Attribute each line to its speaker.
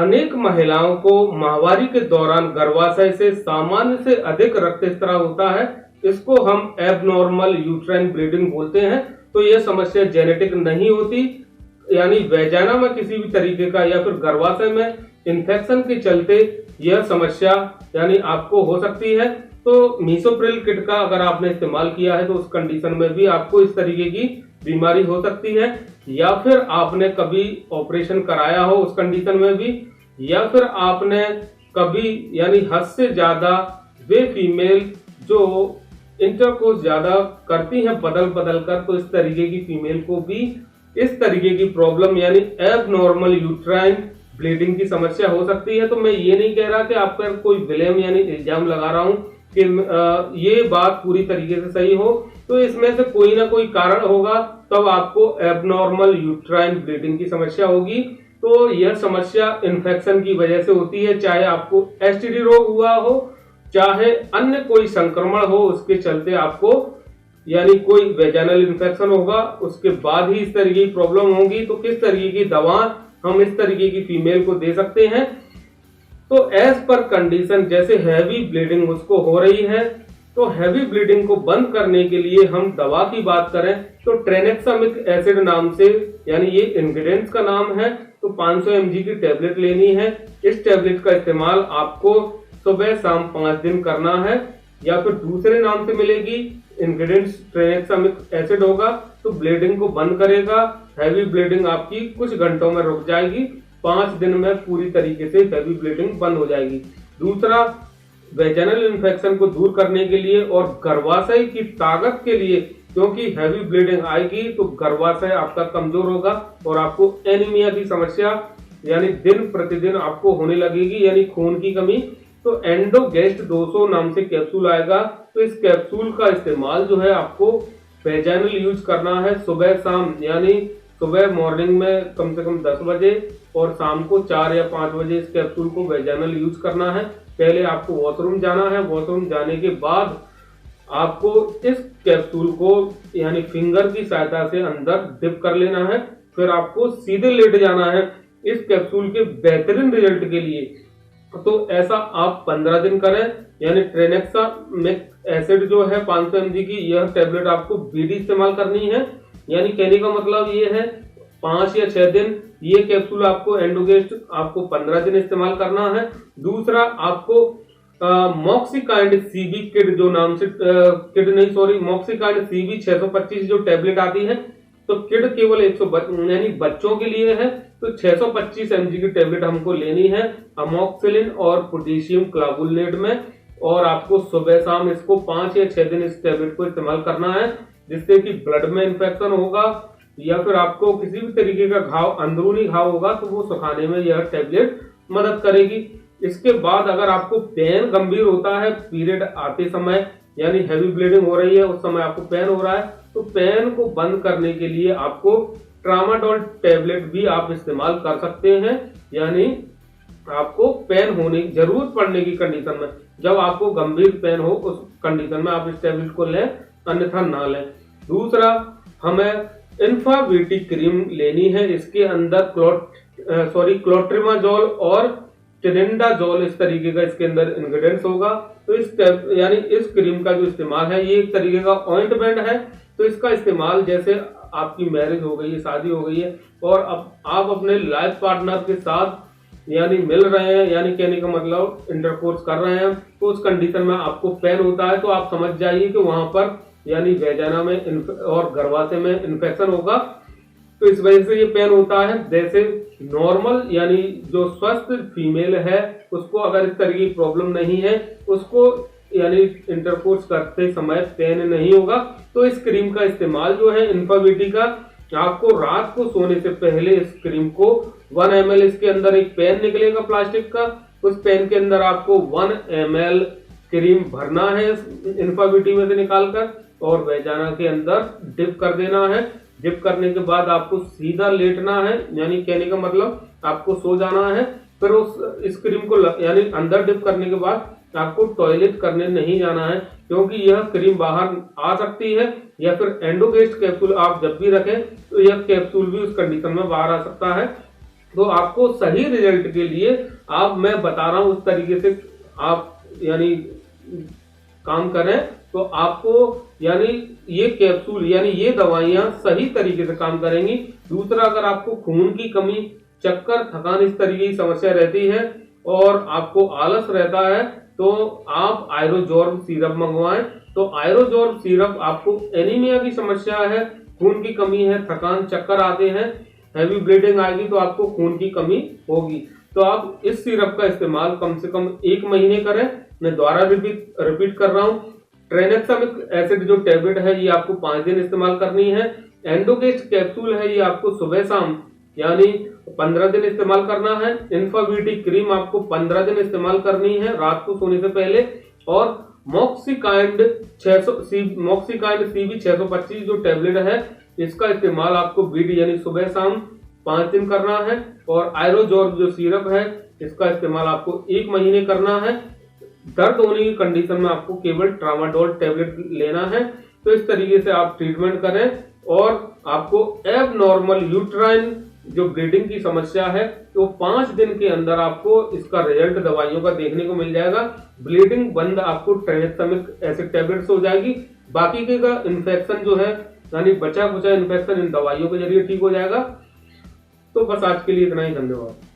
Speaker 1: अनेक महिलाओं को माहवारी के दौरान गर्भाशय से सामान्य से अधिक रक्तस्राव होता है। इसको हम एबनॉर्मल यूट्राइन ब्लीडिंग बोलते हैं। तो यह समस्या जेनेटिक नहीं होती, यानी वैजाना में किसी भी तरीके का या फिर गर्भाशय में इन्फेक्शन के चलते यह समस्या यानी आपको हो सकती है। तो मीसोप्रिल किट का अगर आपने इस्तेमाल किया है तो उस कंडीशन में भी आपको इस तरीके की बीमारी हो सकती है, या फिर आपने कभी ऑपरेशन कराया हो उस कंडीशन में भी, या फिर आपने कभी यानी हद से ज्यादा वे फीमेल जो इंटरकोर्स ज्यादा करती हैं बदल बदल कर, तो इस तरीके की फीमेल को भी इस तरीके की प्रॉब्लम यानी एबनॉर्मल यूट्राइन ब्लीडिंग की समस्या हो सकती है। तो मैं ये नहीं कह रहा कि आप पर कोई ब्लेम यानी इल्जाम लगा रहा हूं कि ये बात पूरी तरीके से सही हो, तो इसमें से कोई ना कोई कारण होगा, तब आपको एबनॉर्मल यूट्राइन ब्लीडिंग की समस्या होगी। तो यह समस्या इन्फेक्शन की वजह से होती है, चाहे आपको एसटीडी रोग हुआ हो, चाहे अन्य कोई संक्रमण हो, उसके चलते आपको यानी कोई वेजाइनल इन्फेक्शन होगा, उसके बाद ही इस तरीके की प्रॉब्लम होगी। तो किस तरीके की दवा हम इस तरीके की फीमेल को दे सकते हैं? तो एज पर कंडीशन, जैसे हैवी ब्लीडिंग उसको हो रही है, तो हैवी ब्लीडिंग को बंद करने के लिए हम दवा की बात करें तो ट्रेनेक्सामिक एसिड नाम से, यानी ये इंग्रेडिएंट्स का नाम है, तो 500 mg की टेबलेट लेनी है। इस टेबलेट का इस्तेमाल आपको सुबह शाम 5 दिन करना है, या फिर दूसरे नाम से मिलेगी, इंग्रेडिएंट्स ट्रेनेक्सामिक एसिड होगा, तो ब्लीडिंग को बंद करेगा। हैवी ब्लीडिंग आपकी कुछ घंटों में रुक जाएगी, 5 दिन में पूरी तरीके से हैवी ब्लीडिंग बंद हो जाएगी। दूसरा, वेजाइनल इन्फेक्शन को दूर करने के लिए और गर्भाशय की ताकत के लिए, क्योंकि हैवी ब्लीडिंग आएगी तो गर्भाशय आपका कमजोर होगा और आपको एनीमिया की समस्या यानी दिन प्रतिदिन आपको होने लगेगी, यानी खून की कमी। तो एंडोगेस्ट 200 नाम से कैप्सूल आएगा, तो इस कैप्सूल का इस्तेमाल जो है आपको वेजाइनल यूज करना है सुबह शाम, यानी सुबह मॉर्निंग में कम से कम 10 बजे और शाम को 4 या 5 बजे इस कैप्सूल को वेजाइनल यूज करना है। पहले आपको वॉशरूम जाना है, वॉशरूम जाने के बाद आपको इस कैप्सूल को यानी फिंगर की सहायता से अंदर डिप कर लेना है, फिर आपको सीधे लेट जाना है इस कैप्सूल के बेहतरीन रिजल्ट के लिए। तो ऐसा आप 15 दिन करें, यानी ट्रेनेक्सामिक एसिड जो है 500 mg की, यह टेबलेट आपको बीडी इस्तेमाल करनी है। यानी कहने का मतलब ये है 5 या 6 दिन ये कैप्सूल आपको एंडोगेस्ट आपको 15 दिन इस्तेमाल करना है। दूसरा, आपको मॉक्सिकाइंड सीबी किड जो नाम से मॉक्सिकाइंड सीबी 625 जो टेबलेट आती है, तो किड केवल 100 यानी बच्चों के लिए है, तो 625 mg की टेबलेट हमको लेनी है अमोक्सिलिन और पोटेशियम क्लावुलेट में, और आपको सुबह शाम इसको 5 या 6 दिन इस टेबलेट को इस्तेमाल करना है, जिससे कि ब्लड में इन्फेक्शन होगा या फिर आपको किसी भी तरीके का घाव, अंदरूनी घाव होगा, तो वो सुखाने में यह टेबलेट मदद करेगी। इसके बाद अगर आपको पेन गंभीर होता है पीरियड आते समय, यानी हैवी ब्लीडिंग हो रही है, उस समय आपको पेन हो रहा है, तो पेन को बंद करने के लिए आपको ट्रामाडोल टेबलेट भी आप इस्तेमाल कर सकते हैं। यानी आपको पेन होने की जरूरत पड़ने की कंडीशन में, जब आपको गंभीर पेन हो उस कंडीशन में आप इस टेबलेट को लें, अन्यथा ना लें। दूसरा, हमें इन्फावीटी क्रीम लेनी है, इसके अंदर क्लोट्रिमाजोल और टेनेडाजोल इस तरीके का इसके अंदर इंग्रेडिएंट्स होगा। तो यानी इस क्रीम का जो इस्तेमाल है, ये एक तरीके का ऑइंटमेंट है, तो इसका इस्तेमाल जैसे आपकी मैरिज हो गई है, शादी हो गई है, और अब आप अपने लाइफ पार्टनर के साथ यानी मिल रहे हैं, यानी कहने का मतलब इंटरकोर्स कर रहे हैं, तो उस कंडीशन में आपको पेन होता है, तो आप समझ जाइए कि वहां पर यानी वेजाइना में और गर्भाशय में इन्फेक्शन होगा, तो इस वजह से ये पेन होता है। जैसे नॉर्मल यानी जो स्वस्थ फीमेल है, उसको अगर इस तरह की प्रॉब्लम नहीं है, उसको यानी इंटरकोर्स करते समय पेन नहीं होगा। तो इस क्रीम का इस्तेमाल जो है इन्फावीटी का, आपको रात को सोने से पहले इस क्रीम को 1 ml, इसके अंदर एक पेन निकलेगा प्लास्टिक का, उस पेन के अंदर आपको 1 ml क्रीम भरना है इन्फावीटी में से निकालकर, और वेजाना के अंदर डिप कर देना है। डिप करने के बाद आपको सीधा लेटना है, यानी कहने का मतलब आपको सो जाना है। फिर इस क्रीम को यानी अंदर डिप करने के बाद आपको टॉयलेट करने नहीं जाना है, क्योंकि यह क्रीम बाहर आ सकती है, या फिर एंडोगेस्ट कैप्सूल आप जब भी रखें तो यह कैप्सूल भी उस कंडीशन में बाहर आ सकता है। तो आपको सही रिजल्ट के लिए आप मैं बता रहा हूं उस तरीके से आप यानी काम करें तो आपको यानी ये कैप्सूल यानी ये दवाइयां सही तरीके से काम करेंगी। दूसरा, अगर आपको खून की कमी, चक्कर, थकान इस तरीके की समस्या रहती है और आपको आलस रहता है तो आप आयरोजॉर्ब सिरप मंगवाएं। तो आयरोजॉर्ब सिरप आपको एनीमिया की समस्या है, खून की कमी है, थकान, चक्कर आते हैं, हैवी ब्लीडिंग आएगी तो आपको खून की कमी होगी, तो आप इस सिरप का इस्तेमाल कम से कम 1 महीने करें। मैं दोबारा रिपीट कर रहा हूं, ट्रेनेक्सामिक एसिड जो टैबलेट है ये आपको 5 दिन इस्तेमाल करनी है। एंडोगेस्ट कैप्सूल है ये आपको सुबह शाम यानी 15 दिन इस्तेमाल करना है। इन्फावीटी क्रीम आपको 15 दिन इस्तेमाल करनी है रात को सोने से पहले। और मॉक्सिकाइंड सीबी 625 जो टैबलेट है इसका इस्तेमाल आपको बीडी यानी सुबह शाम 5 दिन करना है। और आयरोजॉर्ब जो सिरप है इसका इस्तेमाल आपको 1 महीने करना है। दर्द होने की कंडीशन में आपको केवल ट्रामाडोल टैबलेट लेना है। तो इस तरीके से आप ट्रीटमेंट करें और आपको एबनॉर्मल यूट्राइन जो ब्लीडिंग की समस्या है तो 5 दिन के अंदर आपको इसका रिजल्ट दवाइयों का देखने को मिल जाएगा। ब्लीडिंग बंद आपको ट्रेनेक्सामिक एसिड टैबलेट से हो जाएगी। बाकी के का इन्फेक्शन जो है यानी बचा खुचा इन्फेक्शन इन दवाइयों के जरिए ठीक हो जाएगा। तो बस आज के लिए इतना ही, धन्यवाद।